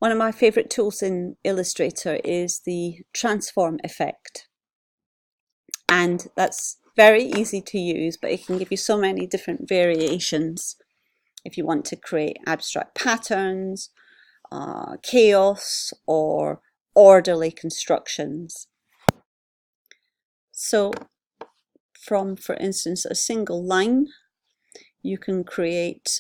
One of my favorite tools in Illustrator is the transform effect. And that's very easy to use, but it can give you so many different variations if you want to create abstract patterns, chaos, or orderly constructions. So from, for instance, a single line, you can create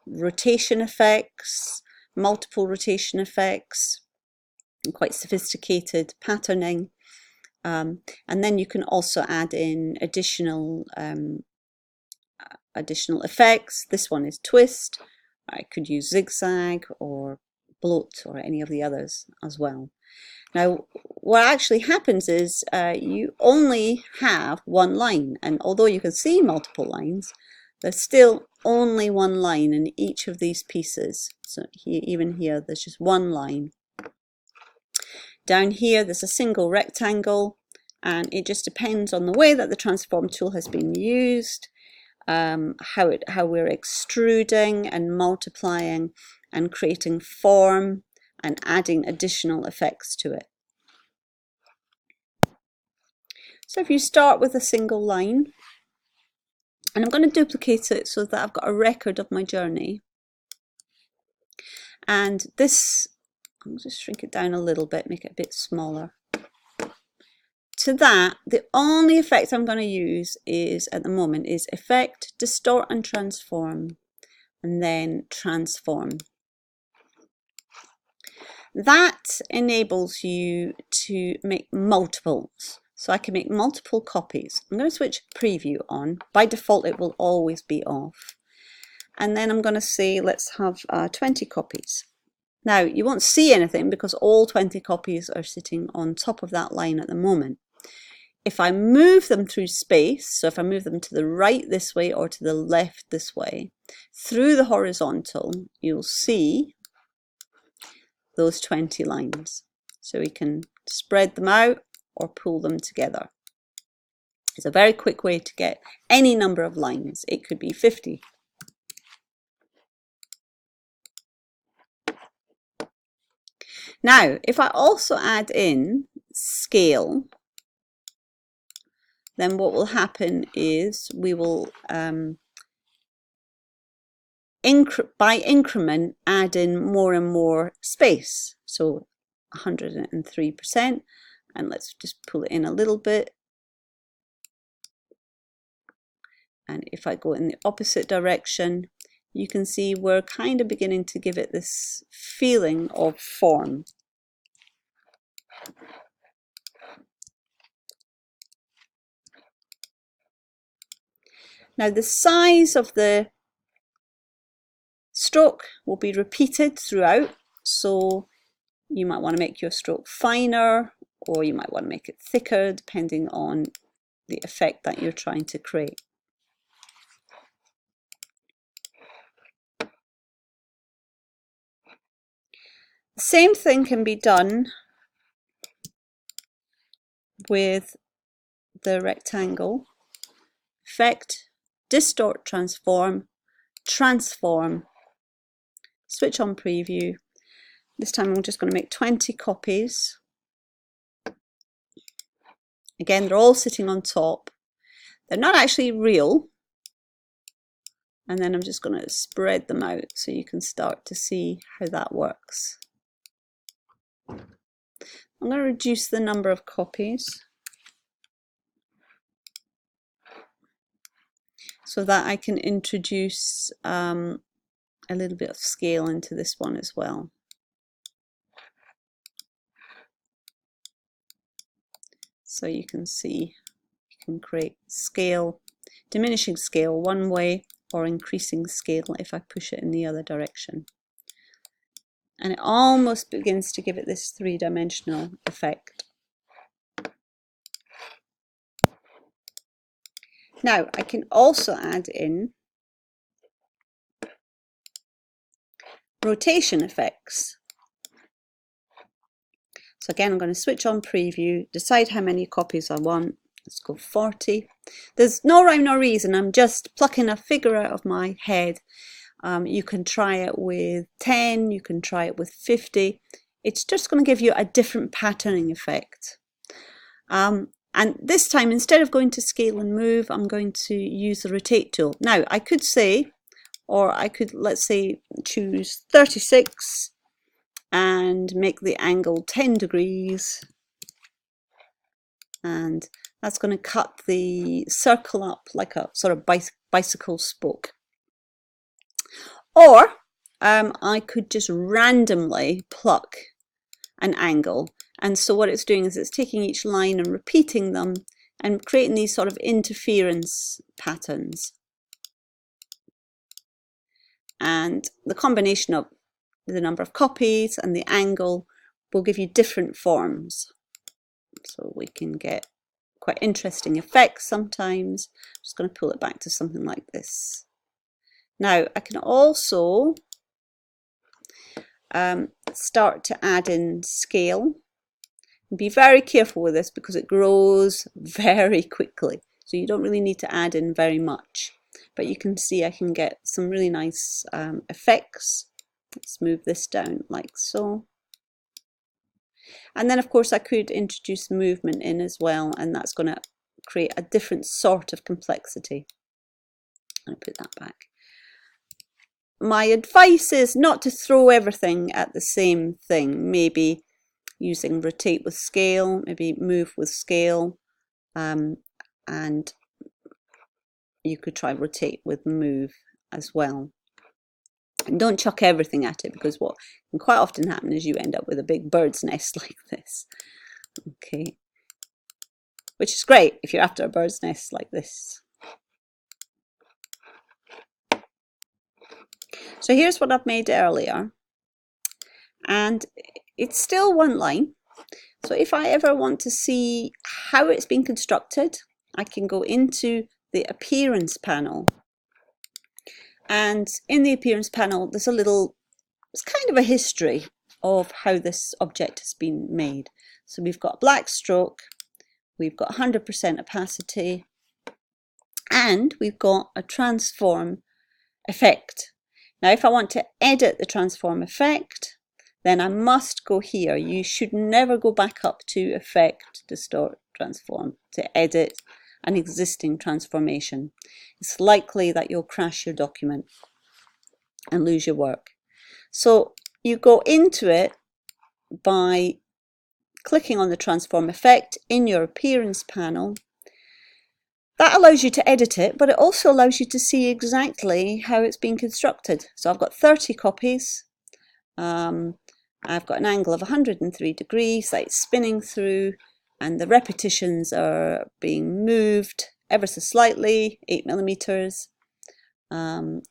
rotation effects, multiple rotation effects, and quite sophisticated patterning. And then you can also add in additional effects. This one is twist. I could use zigzag or bloat or any of the others as well. Now, what actually happens is you only have one line, and although you can see multiple lines, there's still only one line in each of these pieces. So even here, there's just one line. Down here, there's a single rectangle, and it just depends on the way that the transform tool has been used, how we're extruding and multiplying and creating form and adding additional effects to it. So if you start with a single line, and I'm going to duplicate it so that I've got a record of my journey. And this, I'll just shrink it down a little bit, make it a bit smaller. To that, the only effect I'm going to use is, at the moment, is Effect, Distort and Transform, and then Transform. That enables you to make multiples. So I can make multiple copies. I'm going to switch preview on. By default, it will always be off. And then I'm going to say, let's have 20 copies. Now, you won't see anything because all 20 copies are sitting on top of that line at the moment. If I move them through space, so if I move them to the right this way or to the left this way, through the horizontal, you'll see those 20 lines. So we can spread them out or pull them together. It's a very quick way to get any number of lines. It could be 50. Now, if I also add in scale, then what will happen is we will, by increment, add in more and more space. So 103%. And let's just pull it in a little bit. And if I go in the opposite direction, you can see we're kind of beginning to give it this feeling of form. Now the size of the stroke will be repeated throughout. So you might want to make your stroke finer, or you might want to make it thicker, depending on the effect that you're trying to create. The same thing can be done with the rectangle. Effect, Distort, Transform, Transform, switch on preview. This time I'm just going to make 20 copies. Again, they're all sitting on top. They're not actually real. And then I'm just going to spread them out so you can start to see how that works. I'm going to reduce the number of copies so that I can introduce a little bit of scale into this one as well. So you can see you can create scale, diminishing scale one way, or increasing scale if I push it in the other direction. And it almost begins to give it this three-dimensional effect. Now I can also add in rotation effects. So again, I'm going to switch on preview, decide how many copies I want. Let's go 40. There's no rhyme nor reason. I'm just plucking a figure out of my head You can try it with 10, you can try it with 50. It's just going to give you a different patterning effect. And this time, instead of going to scale and move, I'm going to use the rotate tool. Now, I could say, or I could, let's say, choose 36 and make the angle 10 degrees. And that's going to cut the circle up like a sort of bicycle spoke. Or I could just randomly pluck an angle. And so what it's doing is it's taking each line and repeating them and creating these sort of interference patterns. And the combination of the number of copies and the angle will give you different forms. So we can get quite interesting effects sometimes. I'm just going to pull it back to something like this. Now I can also start to add in scale. Be very careful with this because it grows very quickly, so you don't really need to add in very much, but you can see I can get some really nice effects. Let's move this down like so. And then of course I could introduce movement in as well, and that's going to create a different sort of complexity. I'm going to put that back. My advice is not to throw everything at the same thing, maybe using rotate with scale, maybe move with scale, and you could try rotate with move as well. And don't chuck everything at it, because what can quite often happen is you end up with a big bird's nest like this. Okay, which is great if you're after a bird's nest like this. So here's what I've made earlier, and it's still one line. So if I ever want to see how it's been constructed, I can go into the appearance panel. And in the appearance panel, there's it's kind of a history of how this object has been made. So we've got a black stroke, we've got 100% opacity, and we've got a transform effect. Now, if I want to edit the transform effect, then I must go here. You should never go back up to Effect, Distort, Transform to edit an existing transformation. It's likely that you'll crash your document and lose your work. So you go into it by clicking on the transform effect in your appearance panel. That allows you to edit it, but it also allows you to see exactly how it's been constructed. So I've got 30 copies. I've got an angle of 103 degrees that it's spinning through, and the repetitions are being moved ever so slightly, 8 millimeters, and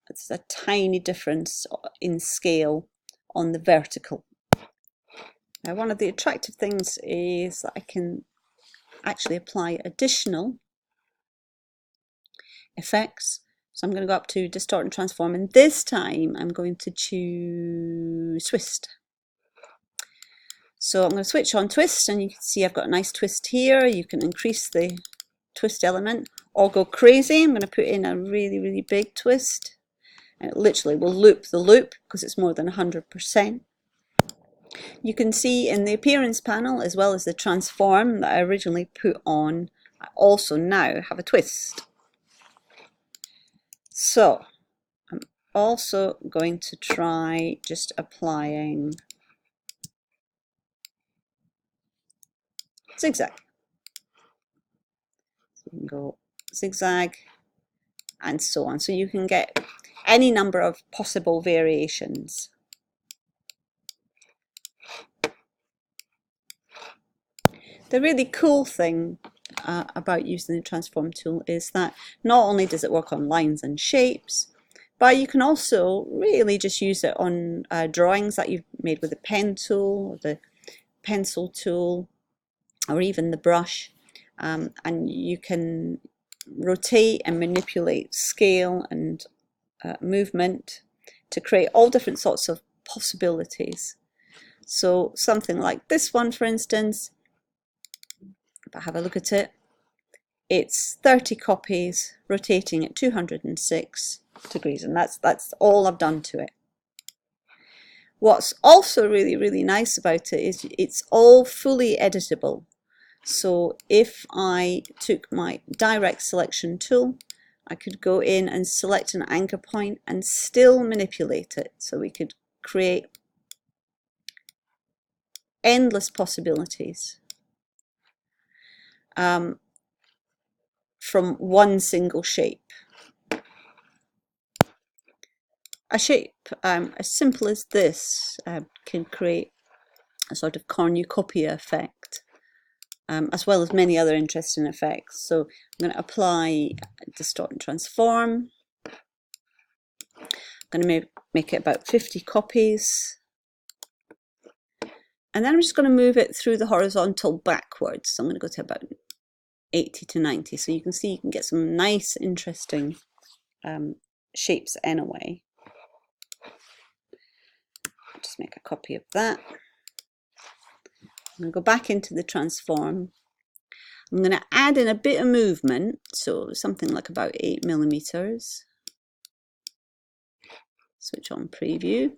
it's a tiny difference in scale on the vertical. Now, one of the attractive things is that I can actually apply additional effects. So I'm going to go up to Distort and Transform, and this time I'm going to choose Twist. So I'm going to switch on Twist, and you can see I've got a nice twist here. You can increase the twist element or go crazy. I'm going to put in a really, really big twist, and it literally will loop the loop because it's more than 100%. You can see in the appearance panel, as well as the transform that I originally put on, I also now have a twist. So I'm also going to try just applying zigzag. So you can go zigzag and so on. So you can get any number of possible variations. The really cool thing about using the transform tool is that not only does it work on lines and shapes, but you can also really just use it on drawings that you've made with the pen tool or the pencil tool or even the brush, and you can rotate and manipulate scale and movement to create all different sorts of possibilities. So something like this one, for instance, if I have a look at it, it's 30 copies rotating at 206 degrees, and that's all I've done to it. What's also really nice about it is it's all fully editable. So if I took my direct selection tool, I could go in and select an anchor point and still manipulate it. So we could create endless possibilities from one single shape. A shape as simple as this can create a sort of cornucopia effect, as well as many other interesting effects. So I'm going to apply distort and transform. I'm going to make it about 50 copies. And then I'm just going to move it through the horizontal backwards. So I'm going to go to about 80 to 90. So you can see you can get some nice, interesting shapes anyway. Just make a copy of that. I'm going to go back into the transform. I'm going to add in a bit of movement, so something like about 8 millimeters. Switch on preview,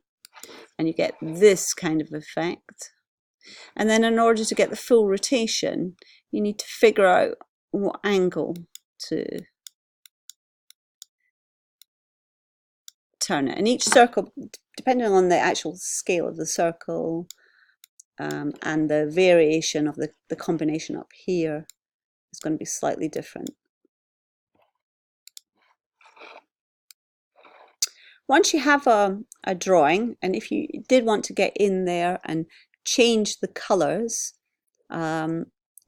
and you get this kind of effect. And then in order to get the full rotation, you need to figure out what angle to turn it. And each circle, depending on the actual scale of the circle and the variation of the combination up here, is going to be slightly different. Once you have a drawing, and if you did want to get in there and change the colors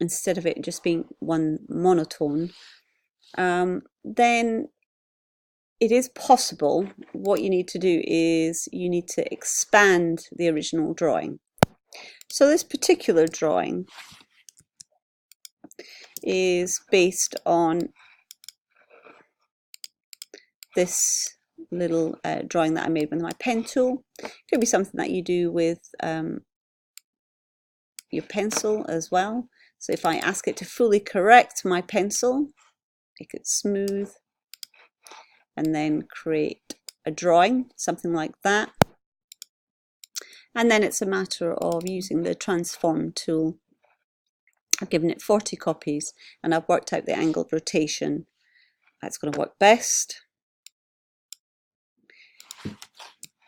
instead of it just being one monotone, then it is possible. What you need to do is you need to expand the original drawing. So this particular drawing is based on this little drawing that I made with my pen tool. It could be something that you do with your pencil as well. So if I ask it to fully correct my pencil, make it smooth, and then create a drawing, something like that. And then it's a matter of using the transform tool. I've given it 40 copies and I've worked out the angled rotation. That's going to work best.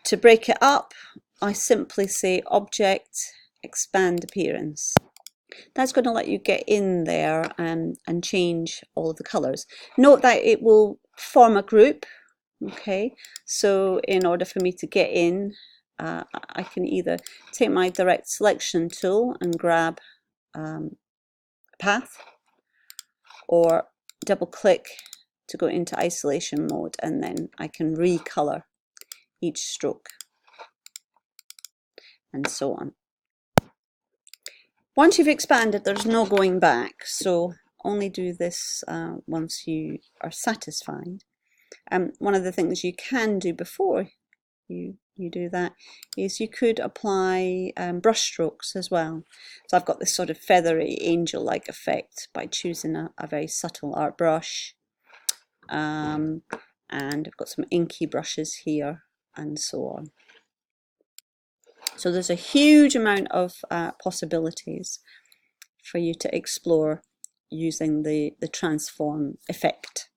To break it up, I simply say Object, Expand Appearance. That's going to let you get in there and change all of the colours. Note that it will form a group. Okay, so in order for me to get in, I can either take my direct selection tool and grab a path, or double click to go into isolation mode, and then I can recolor each stroke and so on. Once you've expanded, there's no going back, so only do this once you are satisfied. One of the things you can do before you do that is you could apply brush strokes as well. So I've got this sort of feathery angel-like effect by choosing a very subtle art brush, and I've got some inky brushes here and so on. So there's a huge amount of possibilities for you to explore using the transform effect.